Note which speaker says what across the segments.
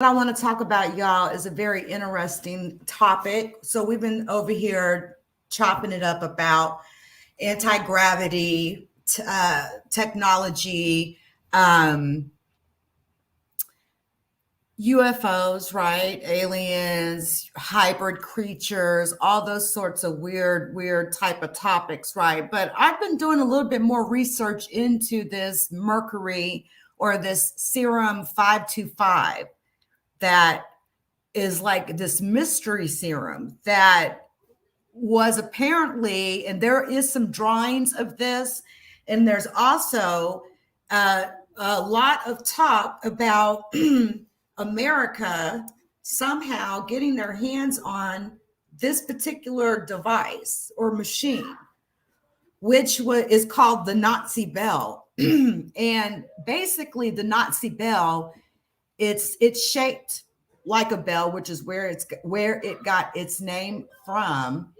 Speaker 1: I want to talk about, y'all, is a very interesting topic. So we've been over here chopping it up about anti-gravity technology, um, UFOs, right? Aliens, hybrid creatures, all those sorts of weird type of topics, right? But I've been doing a little bit more research into this Mercury or this Serum 525 that is like this mystery serum that was apparently, and there is some drawings of this, and there's also uh, a lot of talk about America somehow getting their hands on this particular device or machine, which is called the Nazi bell. And basically, the Nazi bell, it's shaped like a bell, which is where it got its name from.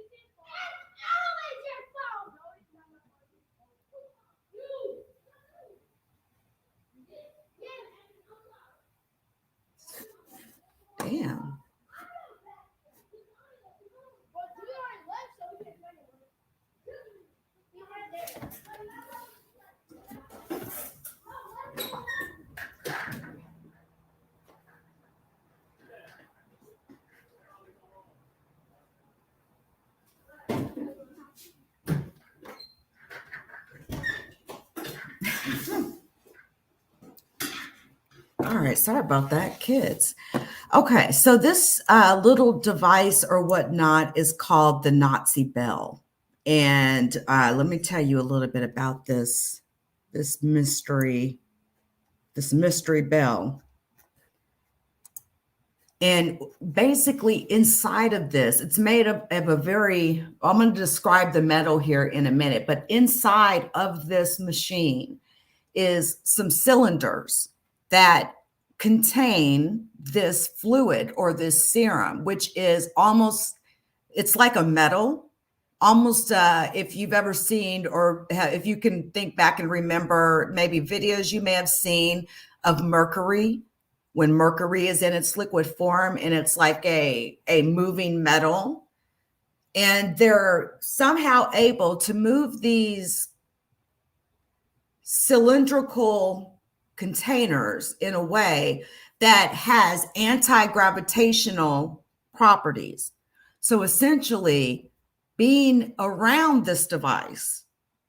Speaker 1: Damn. All right, sorry about that, kids. Okay, so this little device or whatnot is called the Nazi bell, and let me tell you a little bit about this mystery bell. And basically, inside of this, it's made of a very, I'm going to describe the metal here in a minute, but inside of this machine is some cylinders that contain this fluid or this serum, which is almost, it's like a metal. Almost, if you've ever seen, or if you can think back and remember maybe videos you may have seen of mercury, when mercury is in its liquid form and it's like a moving metal, and they're somehow able to move these cylindrical containers in a way that has anti-gravitational properties. So essentially, being around this device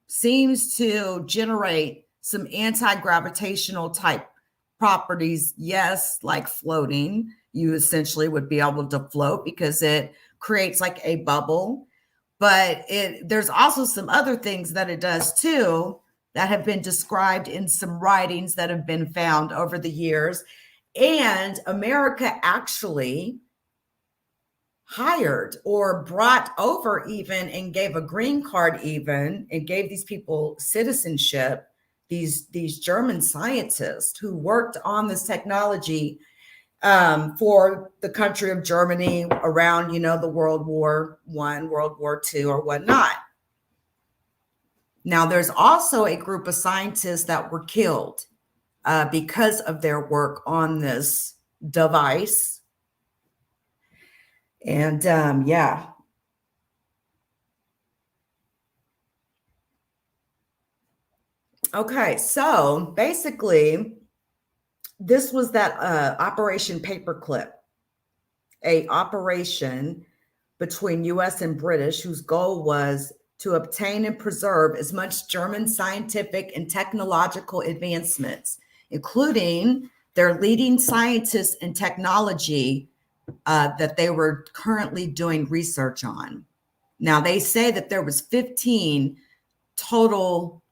Speaker 1: seems to generate some anti-gravitational type properties. Yes, like floating, you essentially would be able to float because it creates like a bubble. But there's also some other things that it does too that have been described in some writings that have been found over the years. And America actually hired or brought over even and gave a green card even and gave these people citizenship, these German scientists who worked on this technology for the country of Germany around, the World War I, World War II, or whatnot. Now, there's also a group of scientists that were killed because of their work on this device. And yeah. Okay, so basically, this was that Operation Paperclip, a operation between U.S. and British, whose goal was to obtain and preserve as much German scientific and technological advancements, including their leading scientists in technology that they were currently doing research on. Now, they say that there was 15 total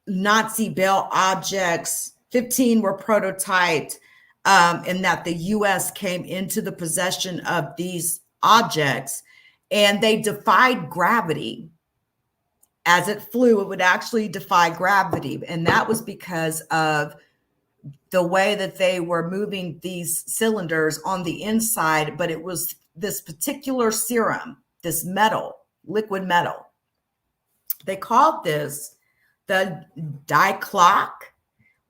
Speaker 1: Nazi bell objects. 15 were prototyped, and that the U.S. came into the possession of these objects, and they defied gravity. As it flew, it would actually defy gravity, and that was because of the way that they were moving these cylinders on the inside. But it was this particular serum, this metal, liquid metal. They called this the Dicloc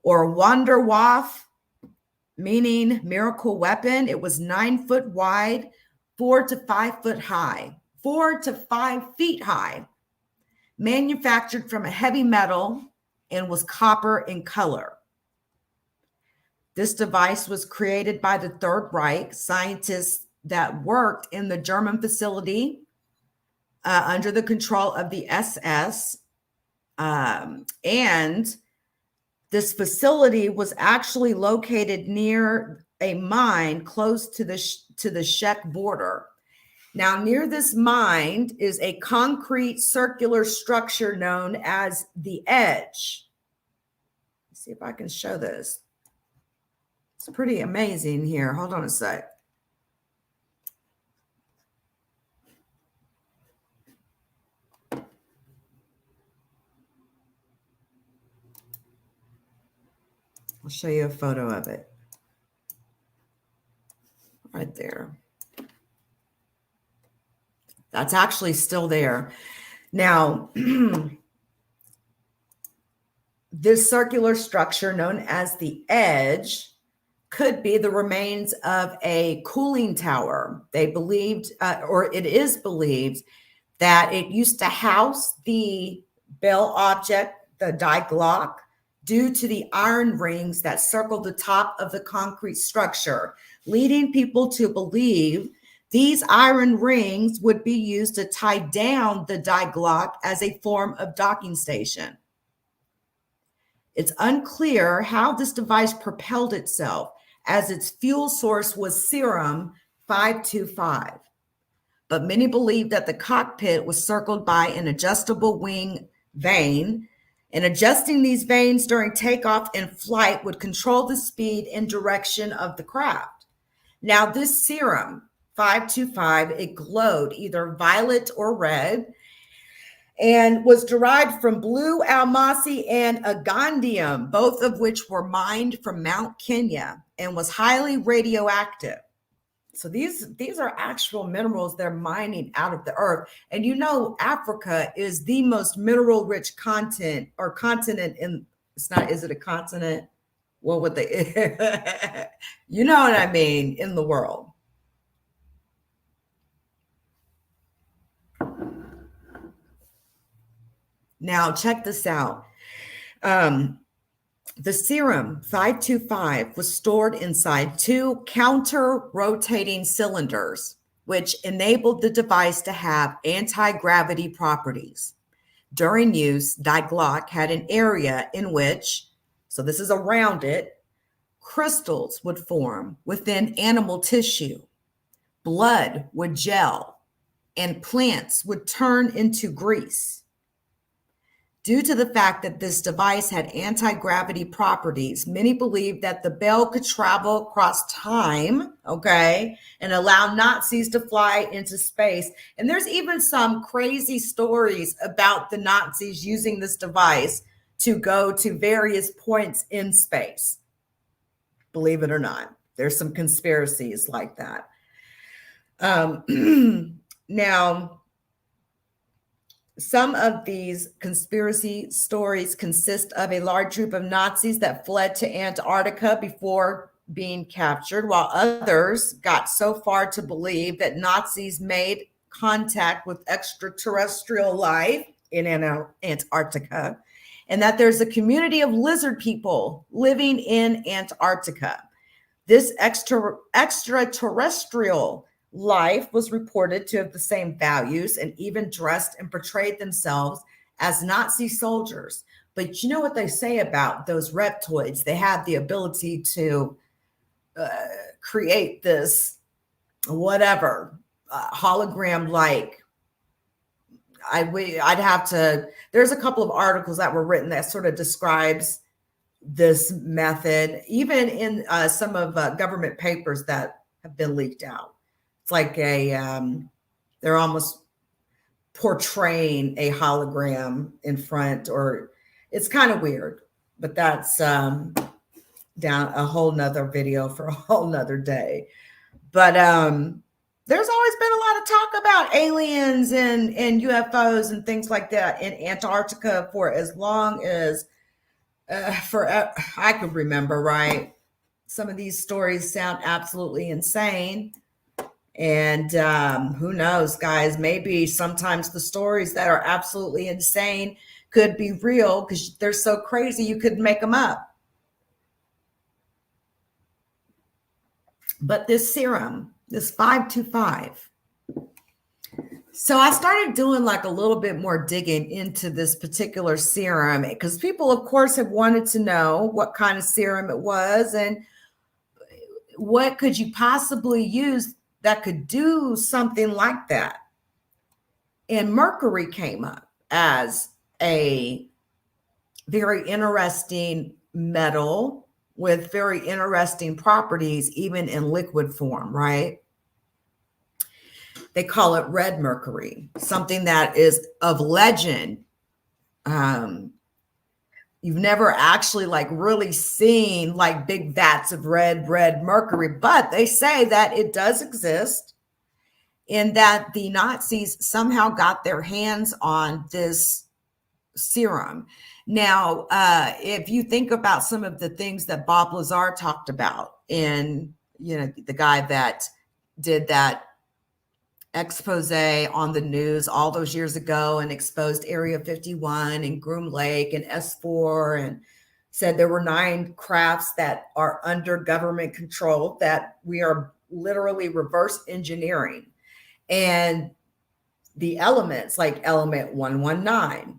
Speaker 1: or Wonderwaff meaning miracle weapon. It was 9 foot wide, 4 to 5 foot high, 4 to 5 feet high, manufactured from a heavy metal and was copper in color. This device was created by the Third Reich scientists that worked in the German facility under the control of the SS. And this facility was actually located near a mine close to the Czech border. Now, near this mine is a concrete circular structure known as the Edge. Let's see if I can show this. It's pretty amazing here. Hold on a sec. I'll show you a photo of it. Right there. That's actually still there. Now, this circular structure known as the Edge could be the remains of a cooling tower. They believed, or it is believed, that it used to house the Bell object, the Die Glock, due to the iron rings that circled the top of the concrete structure, leading people to believe these iron rings would be used to tie down the Die Glock as a form of docking station. It's unclear how this device propelled itself, as its fuel source was Serum 525. But many believe that the cockpit was circled by an adjustable wing vane, and adjusting these vanes during takeoff and flight would control the speed and direction of the craft. Now, this Serum 525, it glowed either violet or red and was derived from blue almasi and agondium, both of which were mined from Mount Kenya, and was highly radioactive. So these are actual minerals they're mining out of the earth. And you know, Africa is the most mineral rich continent in, it's not, is it a continent? What would they, you know what I mean, in the world. Now, check this out. The Serum 525 was stored inside 2 counter-rotating cylinders, which enabled the device to have anti-gravity properties. During use, Die Glock had an area in which, so this is around it, crystals would form within animal tissue, blood would gel, and plants would turn into grease. Due to the fact that this device had anti-gravity properties, many believed that the bell could travel across time, okay, and allow Nazis to fly into space. And there's even some crazy stories about the Nazis using this device to go to various points in space. Believe it or not, there's some conspiracies like that. Now, some of these conspiracy stories consist of a large group of Nazis that fled to Antarctica before being captured, while others got so far to believe that Nazis made contact with extraterrestrial life in Antarctica, and that there's a community of lizard people living in Antarctica. This extraterrestrial life was reported to have the same values and even dressed and portrayed themselves as Nazi soldiers. But you know what they say about those reptoids? They have the ability to create this whatever hologram-like. I'd have to. There's a couple of articles that were written that sort of describes this method, even in some of government papers that have been leaked out. It's like they're almost portraying a hologram in front, or it's kind of weird, but that's down a whole nother video for a whole nother day. But there's always been a lot of talk about aliens and UFOs and things like that in Antarctica for as long as I could remember, right? some of these stories sound absolutely insane. And who knows, guys, maybe sometimes the stories that are absolutely insane could be real because they're so crazy you couldn't make them up. But this serum, this 525, so I started doing like a little bit more digging into this particular serum because people, of course, have wanted to know what kind of serum it was and what could you possibly use that could do something like that. And Mercury came up as a very interesting metal with very interesting properties, even in liquid form, right? They call it red mercury, something that is of legend. You've never actually like really seen like big vats of red mercury, but they say that it does exist and that the Nazis somehow got their hands on this serum. Now, if you think about some of the things that Bob Lazar talked about in, the guy that did that expose on the news all those years ago and exposed Area 51 and Groom Lake and S4 and said there were 9 crafts that are under government control that we are literally reverse engineering. And the elements like element 119,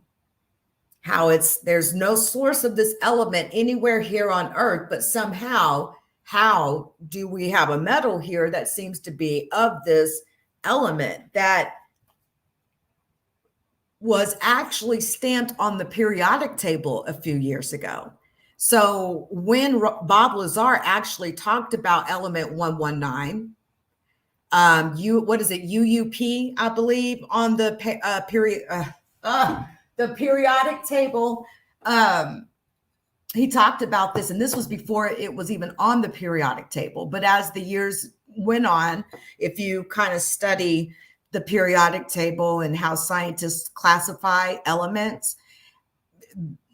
Speaker 1: how there's no source of this element anywhere here on earth, but somehow, how do we have a metal here that seems to be of this element that was actually stamped on the periodic table a few years ago? So when Bob Lazar actually talked about element 119, what is it, UUP, I believe, on the the periodic table. He talked about this, and this was before it was even on the periodic table. But as the years went on, if you kind of study the periodic table and how scientists classify elements,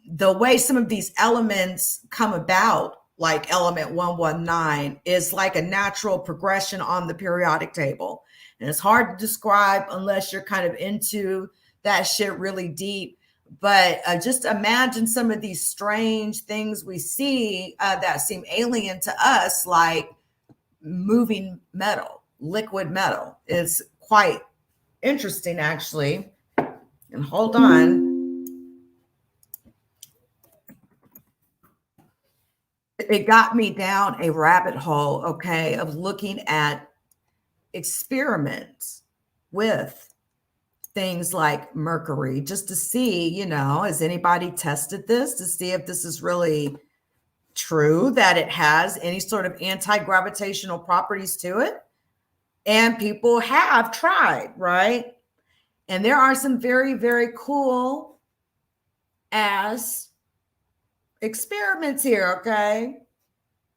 Speaker 1: the way some of these elements come about, like element 119, is like a natural progression on the periodic table. And it's hard to describe unless you're kind of into that shit really deep. But just imagine some of these strange things we see that seem alien to us, like moving metal, liquid metal. It's quite interesting, actually. And hold on. It got me down a rabbit hole, okay, of looking at experiments with things like mercury, just to see, has anybody tested this to see if this is really true, that it has any sort of anti-gravitational properties to it. And people have tried, right? And there are some very, very cool ass experiments here, okay?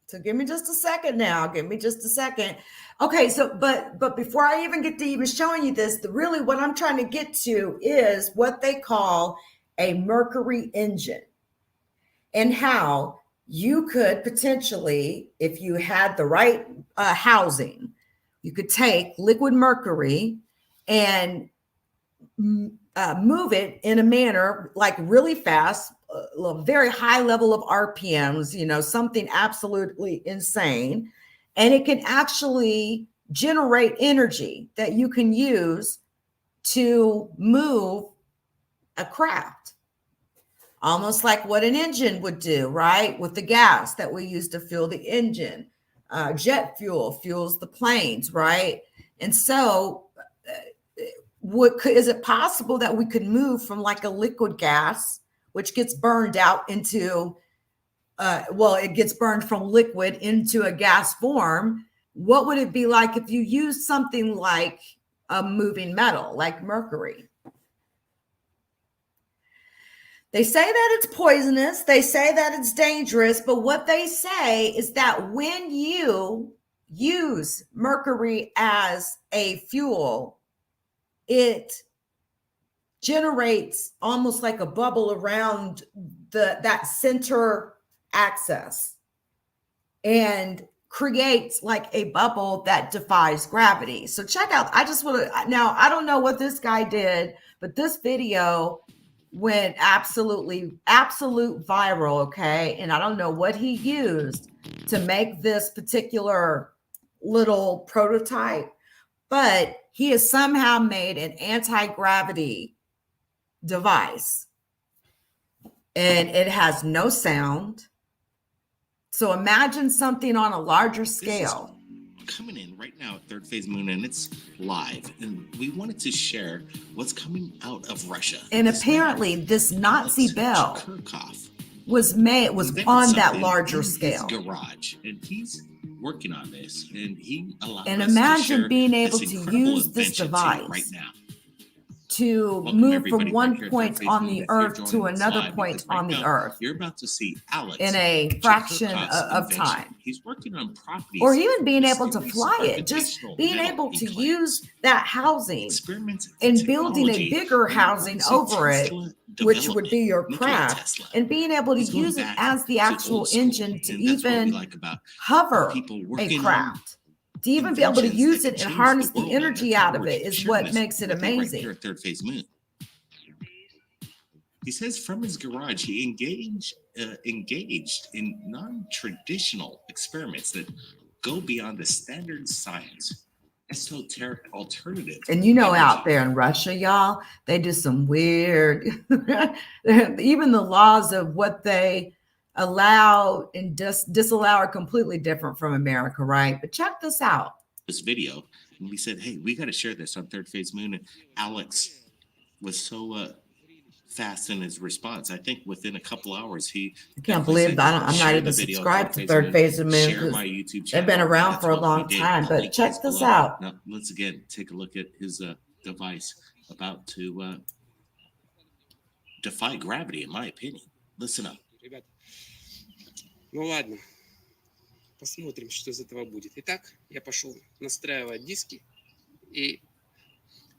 Speaker 1: So give me just a second now. Give me just a second. Okay, so but before I even get to even showing you this, really what I'm trying to get to is what they call a mercury engine, and how you could potentially, if you had the right housing, you could take liquid mercury and move it in a manner like really fast, a very high level of RPMs, something absolutely insane. And it can actually generate energy that you can use to move a craft. Almost like what an engine would do, right? With the gas that we use to fuel the engine. Jet fuel fuels the planes, right? And so is it possible that we could move from like a liquid gas, which gets burned out into, it gets burned from liquid into a gas form? What would it be like if you used something like a moving metal, like mercury? They say that it's poisonous. They say that it's dangerous. But what they say is that when you use mercury as a fuel, it generates almost like a bubble around that center axis. and creates like a bubble that defies gravity. So check out, I just want to, now I don't know what this guy did, but this video went absolute viral, okay? And I don't know what he used to make this particular little prototype, but he has somehow made an anti-gravity device, and it has no sound. So imagine something on a larger scale.
Speaker 2: Coming in right now at Third Phase Moon, and it's live, and we wanted to share what's coming out of Russia.
Speaker 1: And apparently this Nazi bell was on that larger scale.
Speaker 2: His garage, and he's working on this, and he allowed
Speaker 1: and
Speaker 2: us
Speaker 1: imagine
Speaker 2: to
Speaker 1: being able to use this device
Speaker 2: right now
Speaker 1: to move from one point on the earth to another point on the earth.
Speaker 2: You're about to see Alex
Speaker 1: in a fraction of time.
Speaker 2: He's working on properties,
Speaker 1: or even being able to fly it, just being able to use that housing and building a bigger housing over it, which would be your craft, and being able to use it as the actual engine to even hover a craft. To even be able to use it and harness the energy out of it is what makes it amazing.
Speaker 2: Here at Third Phase Moon. He says from his garage, he engaged in non-traditional experiments that go beyond the standard science, esoteric alternative.
Speaker 1: And out there in Russia, y'all, they do some weird, even the laws of what they allow and disallow are completely different from America, right? But check this out.
Speaker 2: This video, and we said, hey, we got to share this on Third Phase Moon. And Alex was so fast in his response. I think within a couple hours,
Speaker 1: I can't believe that I'm not even subscribed to Third Phase Moon.
Speaker 2: Share my YouTube channel.
Speaker 1: They've been around for a long time, but check this out.
Speaker 2: Now, let's again take a look at his device about to defy gravity, in my opinion. Listen up.
Speaker 3: Ну ладно, посмотрим, что из этого будет. Итак, я пошел настраивать диски. И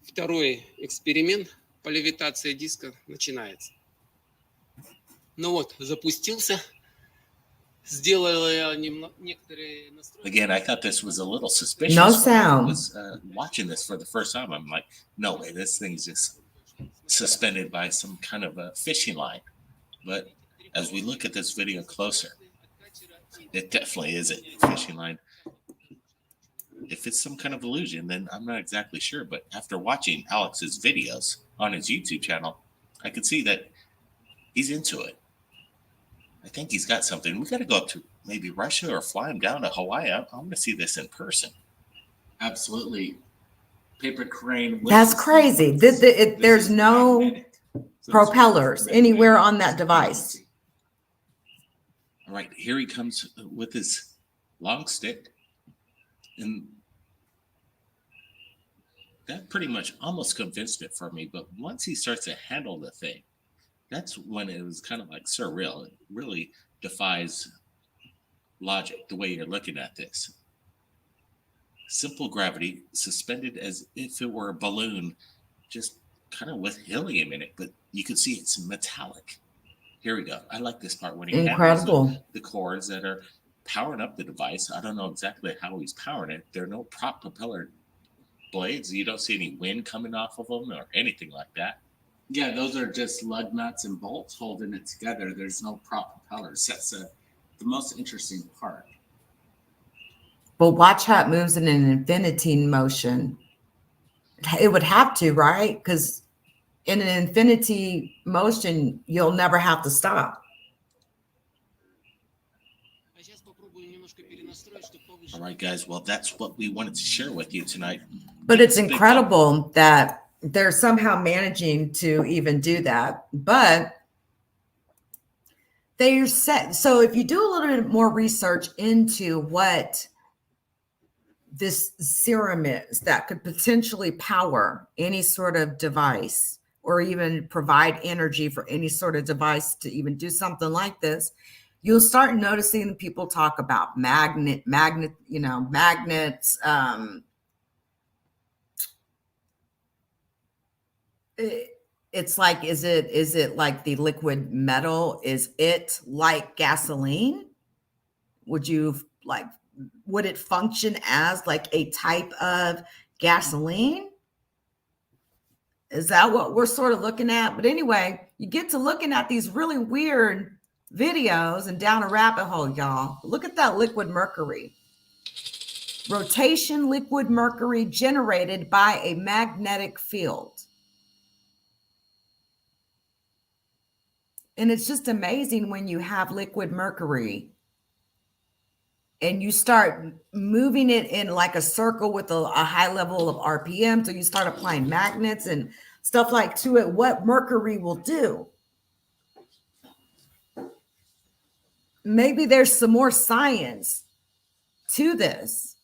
Speaker 3: второй эксперимент по левитации диска начинается. Ну вот, запустился. Сделал я некоторые настройки.
Speaker 2: Again, I thought this was a little suspicious.
Speaker 1: No sound.
Speaker 2: I was watching this for the first time. I'm like, no way, this thing's just suspended by some kind of a fishing line. But as we look at this video closer, it definitely is a fishing line. If it's some kind of illusion, then I'm not exactly sure. But after watching Alex's videos on his YouTube channel, I could see that he's into it. I think he's got something. We got to go up to maybe Russia or fly him down to Hawaii. I want to see this in person.
Speaker 4: Absolutely. Paper crane.
Speaker 1: That's crazy. There's no propellers anywhere on that device.
Speaker 2: All right, here he comes with his long stick. And that pretty much almost convinced it for me. But once he starts to handle the thing, that's when it was kind of like surreal. It really defies logic, the way you're looking at this. Simple gravity, suspended as if it were a balloon, just kind of with helium in it. But you can see it's metallic. Here we go. I like this part when he
Speaker 1: Incredible.
Speaker 2: The cords that are powering up the device. I don't know exactly how he's powering it. There are no prop propeller blades. You don't see any wind coming off of them or anything like that.
Speaker 4: Yeah, those are just lug nuts and bolts holding it together. There's no prop propellers. That's the most interesting part.
Speaker 1: But watch how it moves in an infinity motion. It would have to, right? Because in an infinity motion, you'll never have to stop.
Speaker 2: All right, guys. Well, that's what we wanted to share with you tonight.
Speaker 1: But it's incredible that they're somehow managing to even do that. But they're set. So if you do a little bit more research into what this serum is that could potentially power any sort of device, or even provide energy for any sort of device to even do something like this, you'll start noticing people talk about magnets. It's like, is it like the liquid metal? Is it like gasoline? Would you like, would it function as like a type of gasoline? Is that what we're sort of looking at? But anyway, you get to looking at these really weird videos and down a rabbit hole, y'all. Look at that liquid mercury. Rotation liquid mercury generated by a magnetic field. And it's just amazing when you have liquid mercury and you start moving it in like a circle with a high level of RPM. So you start applying magnets and stuff like to it, what mercury will do. Maybe there's some more science to this.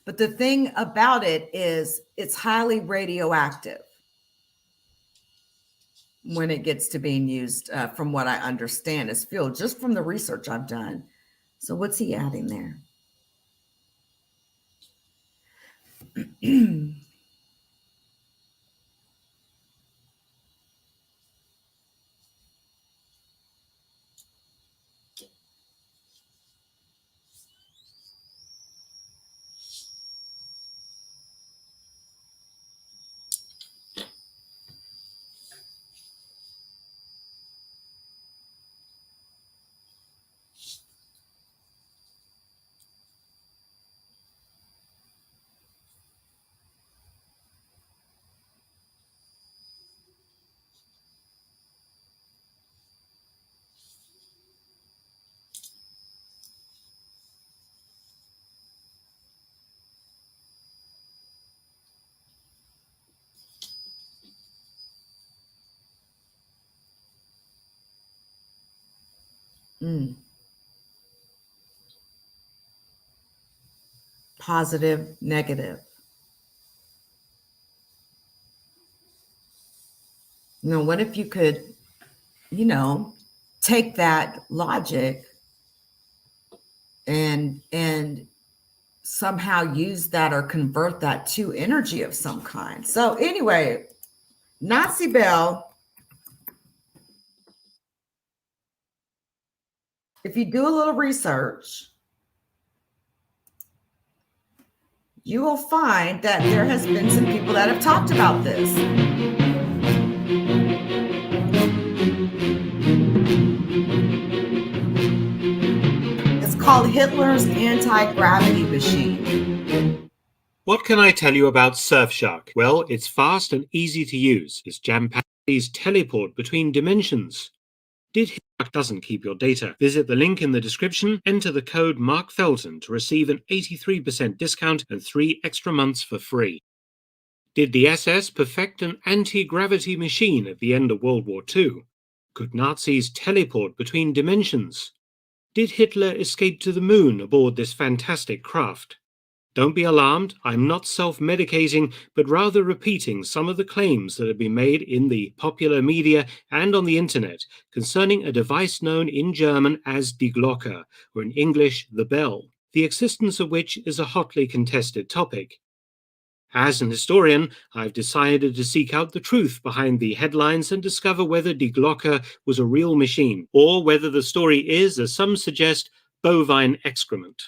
Speaker 1: But the thing about it is it's highly radioactive when it gets to being used, from what I understand, as fuel, just from the research I've done. So what's he adding there? Positive, negative. What if you could, take that logic and somehow use that or convert that to energy of some kind. So anyway, Nazi Bell, if you do a little research, you will find that there has been some people that have talked about this. It's called Hitler's anti-gravity machine.
Speaker 5: What can I tell you about Surfshark? Well, it's fast and easy to use. It's jam-packed. These teleport between dimensions. Did Hitler doesn't keep your data? Visit the link in the description, enter the code Mark Felton to receive an 83% discount and 3 extra months for free. Did the SS perfect an anti-gravity machine at the end of World War II? Could Nazis teleport between dimensions? Did Hitler escape to the moon aboard this fantastic craft? Don't be alarmed, I'm not self-medicating, but rather repeating some of the claims that have been made in the popular media and on the internet concerning a device known in German as Die Glocke, or in English, the bell, the existence of which is a hotly contested topic. As an historian, I've decided to seek out the truth behind the headlines and discover whether Die Glocke was a real machine, or whether the story is, as some suggest, bovine excrement.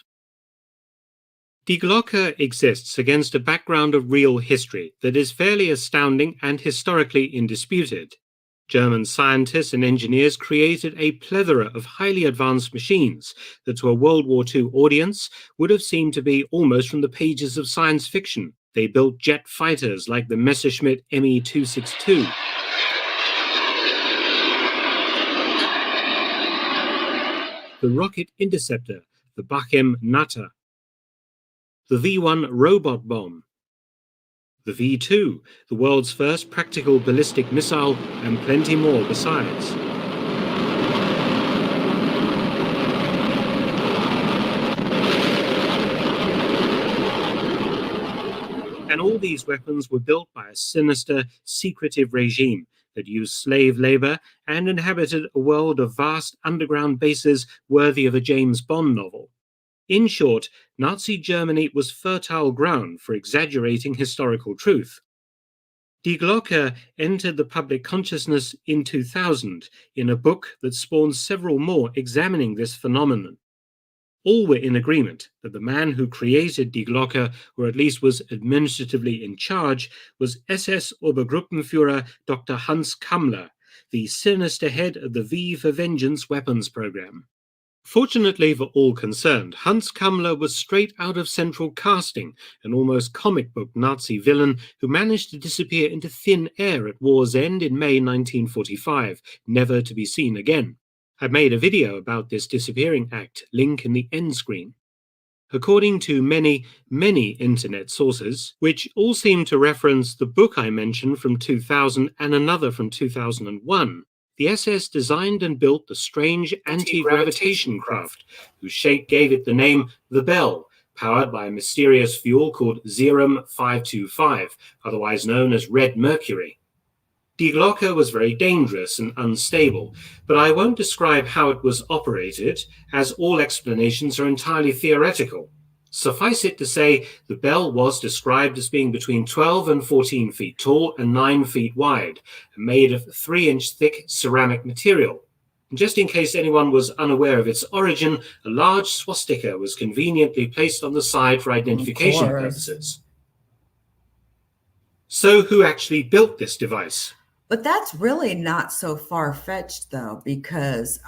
Speaker 5: Die Glocke exists against a background of real history that is fairly astounding and historically indisputed. German scientists and engineers created a plethora of highly advanced machines that to a World War II audience would have seemed to be almost from the pages of science fiction. They built jet fighters like the Messerschmitt Me-262. The rocket interceptor, the Bachem Natter. The V-1 robot bomb, the V-2, the world's first practical ballistic missile, and plenty more besides. And all these weapons were built by a sinister, secretive regime that used slave labor and inhabited a world of vast underground bases worthy of a James Bond novel. In short, Nazi Germany was fertile ground for exaggerating historical truth. Die Glocke entered the public consciousness in 2000 in a book that spawned several more examining this phenomenon. all were in agreement that the man who created Die Glocke, or at least was administratively in charge, was SS Obergruppenführer Dr. Hans Kammler, the sinister head of the V for Vengeance weapons program. Fortunately for all concerned, Hans Kammler was straight out of Central Casting, an almost comic book Nazi villain who managed to disappear into thin air at war's end in May 1945, never to be seen again. I made a video about this disappearing act, link in the end screen. According to many internet sources, which all seem to reference the book I mentioned from 2000 and another from 2001, the SS designed and built the strange anti-gravitation craft, whose shape gave it the name the Bell, powered by a mysterious fuel called Serum 525, otherwise known as Red Mercury. Die Glocke was very dangerous and unstable, but I won't describe how it was operated, as all explanations are entirely theoretical. Suffice it to say, the bell was described as being between 12 and 14 feet tall and 9 feet wide, and made of 3-inch thick ceramic material. And just in case anyone was unaware of its origin, a large swastika was conveniently placed on the side for identification purposes. So who actually built this device?
Speaker 1: But that's really not so far-fetched, though, because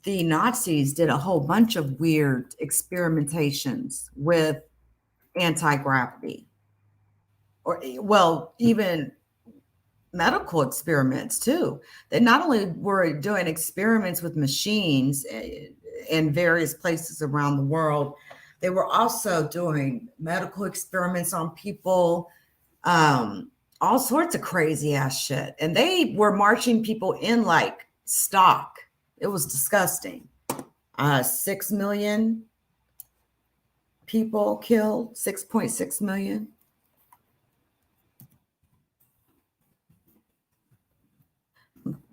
Speaker 1: the Nazis did a whole bunch of weird experimentations with anti-gravity, or, well, even medical experiments too. They not only were doing experiments with machines in various places around the world, they were also doing medical experiments on people, all sorts of crazy ass shit. And they were marching people in like stock. It was disgusting. 6 million people killed, 6.6 million.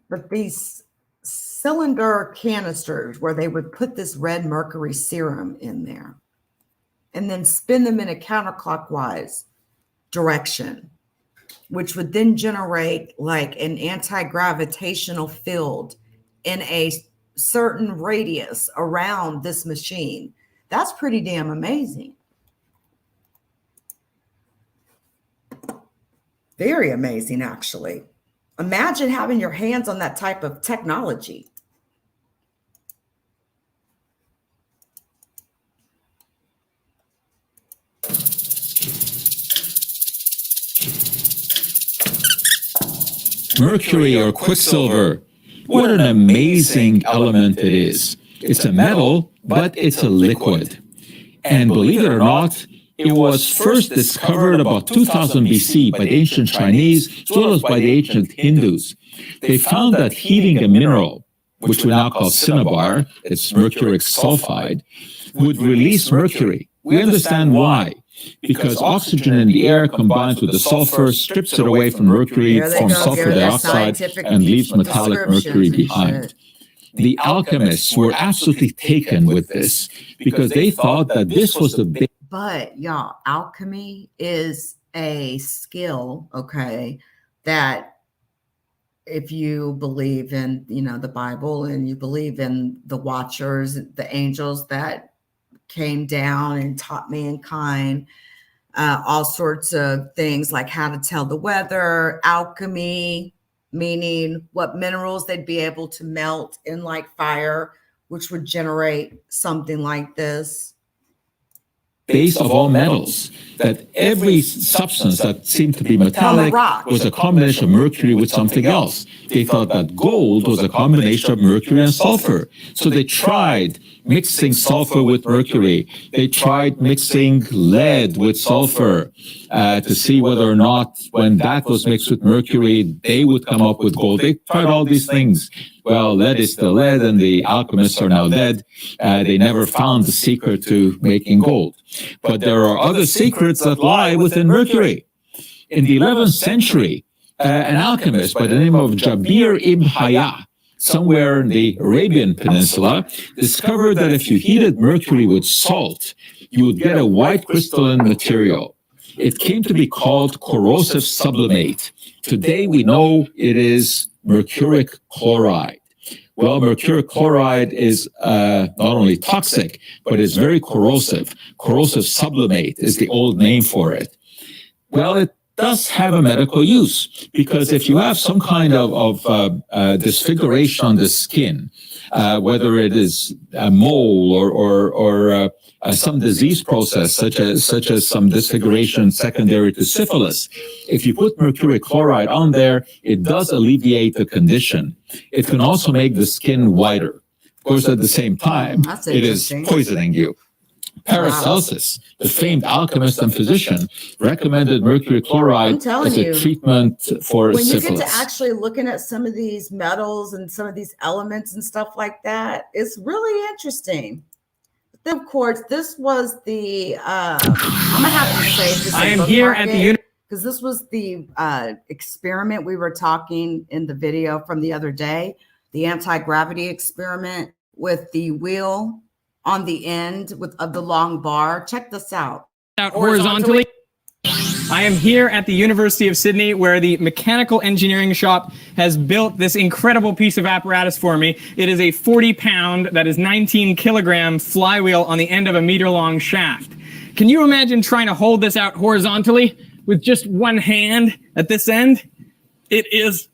Speaker 1: But these cylinder canisters where they would put this red mercury serum in there and then spin them in a counterclockwise direction, which would then generate like an anti-gravitational field in a certain radius around this machine. That's pretty damn amazing. Very amazing, actually. Imagine having your hands on that type of technology.
Speaker 6: Mercury or quicksilver. What an amazing element it is. It's a metal, but it's a liquid. And believe it or not, it was first discovered about 2000 BC by the ancient Chinese as well as by the ancient Hindus. They found that heating a mineral, which we now call cinnabar, it's mercuric sulfide, would release mercury. We understand why. Because oxygen in the air combines with the sulfur, strips it away from mercury, forms sulfur dioxide, and leaves metallic mercury behind. The alchemists were absolutely taken with this because they thought that this was the big.
Speaker 1: But y'all, alchemy is a skill, okay, that if you believe in, the Bible and you believe in the watchers, the angels that came down and taught mankind all sorts of things like how to tell the weather, alchemy, meaning what minerals they'd be able to melt in like fire, which would generate something like this.
Speaker 6: Base of all metals, that every substance that seemed to be metallic was a combination of mercury with something else. They thought that gold was a combination of mercury and sulfur. So they tried mixing sulfur with mercury. They tried mixing lead with sulfur to see whether or not when that was mixed with mercury, they would come up with gold. They tried all these things. Well, lead is still lead, and the alchemists are now dead. They never found the secret to making gold. But there are other secrets that lie within mercury. In the 11th century, an alchemist by the name of Jabir ibn Hayya, somewhere in the Arabian Peninsula, discovered that if you heated mercury with salt, you would get a white crystalline material. It came to be called corrosive sublimate. Today we know it is mercuric chloride. Well, mercuric chloride is not only toxic, but it's very corrosive. Corrosive sublimate is the old name for it. Well, it does have a medical use, because if you have some kind of disfiguration on the skin, whether it is a mole or some disease process, such as some disfiguration secondary to syphilis, if you put mercuric chloride on there, it does alleviate the condition. It can also make the skin whiter. Of course, at the same time, it is poisoning you. Paracelsus, the famed alchemist and physician, recommended mercury chloride as a treatment for syphilis.
Speaker 1: When you get to actually looking at some of these metals and some of these elements and stuff like that, it's really interesting. But then, of course, this was the, I'm going to have to say this.
Speaker 7: I am here at the
Speaker 1: because this was the experiment we were talking in the video from the other day, the anti-gravity experiment with the wheel on the end of the long bar. Check this out.
Speaker 7: Horizontally. I am here at the University of Sydney, where the mechanical engineering shop has built this incredible piece of apparatus for me. It is a 40-pound, that is 19-kilogram flywheel on the end of a meter-long shaft. Can you imagine trying to hold this out horizontally with just one hand at this end? It is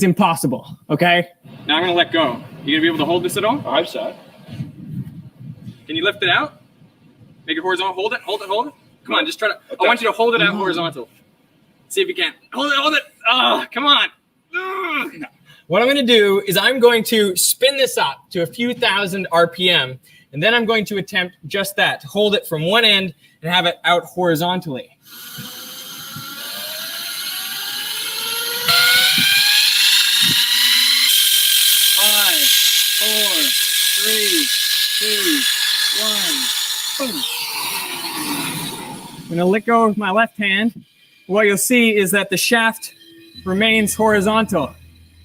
Speaker 7: impossible, okay? Now I'm gonna let go. You gonna be able to hold this at all? I hope so. Can you lift it out? Make it horizontal. Hold it. Come on, just try to. I want you to hold it out horizontal. See if you can. Hold it. Oh, come on. No. What I'm going to do is I'm going to spin this up to a few thousand RPM, and then I'm going to attempt just that, to hold it from one end and have it out horizontally. 4, 3, 2, 1, boom. I'm going to let go with my left hand. What you'll see is that the shaft remains horizontal.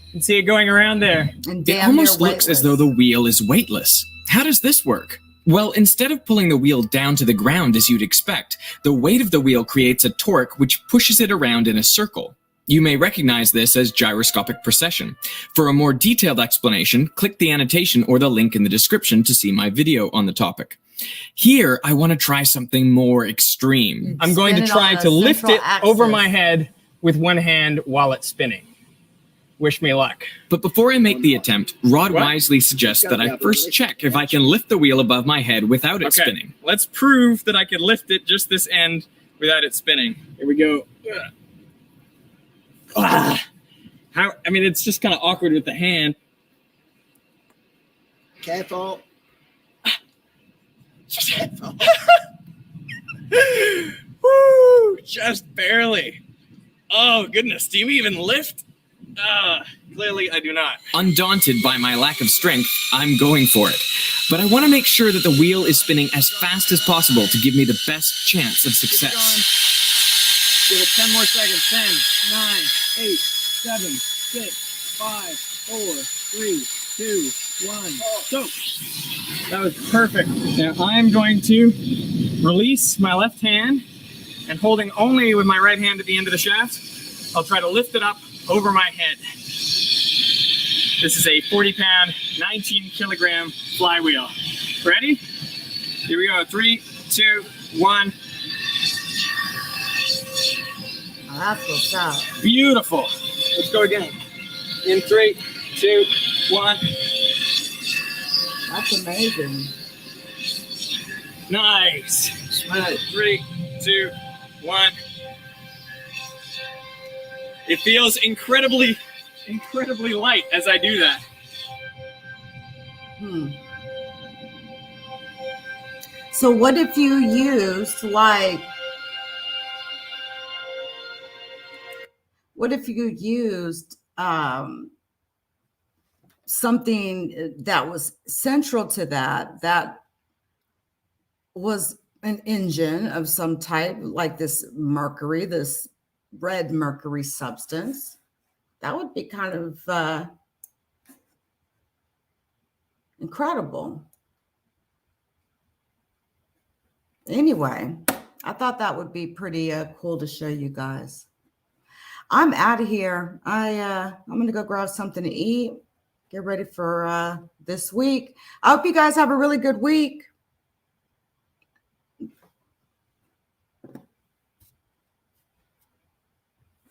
Speaker 7: You can see it going around there.
Speaker 8: It almost looks as though the wheel is weightless. How does this work? Well, instead of pulling the wheel down to the ground as you'd expect, the weight of the wheel creates a torque which pushes it around in a circle. You may recognize this as gyroscopic precession. For a more detailed explanation, click the annotation or the link in the description to see my video on the topic. Here, I want to try something more extreme.
Speaker 7: I'm going to try to lift it over my head with one hand while it's spinning. Wish me luck.
Speaker 8: But before I make the attempt, Rod wisely suggests that I first check if I can lift the wheel above my head without it spinning.
Speaker 7: Let's prove that I can lift it just this end without it spinning. Here we go. I mean, it's just kind of awkward with the hand.
Speaker 9: Careful. Careful.
Speaker 7: Woo! Just barely. Oh, goodness. Do you even lift? Clearly, I do not.
Speaker 8: Undaunted by my lack of strength, I'm going for it. But I want to make sure that the wheel is spinning as fast as possible to give me the best chance of success.
Speaker 7: Give it 10 more seconds. 10, 9, 8, 7, 6, 5, 4, 3, 2, 1, go. That was perfect. Now I'm going to release my left hand, and holding only with my right hand at the end of the shaft, I'll try to lift it up over my head. This is a 40-pound, 19-kilogram flywheel. Ready? Here we go. 3, 2, 1.
Speaker 1: Oh, that's what's up.
Speaker 7: Beautiful. Let's go again. In 3, 2, 1.
Speaker 1: That's amazing.
Speaker 7: Nice. 3, 2, 1. It feels incredibly light as I do that.
Speaker 1: So what if you used something that was central to that was an engine of some type, like this mercury, this red mercury substance? That would be kind of incredible. Anyway, I thought that would be pretty cool to show you guys. I'm out of here. I'm gonna go grab something to eat, get ready for this week. I hope you guys have a really good week.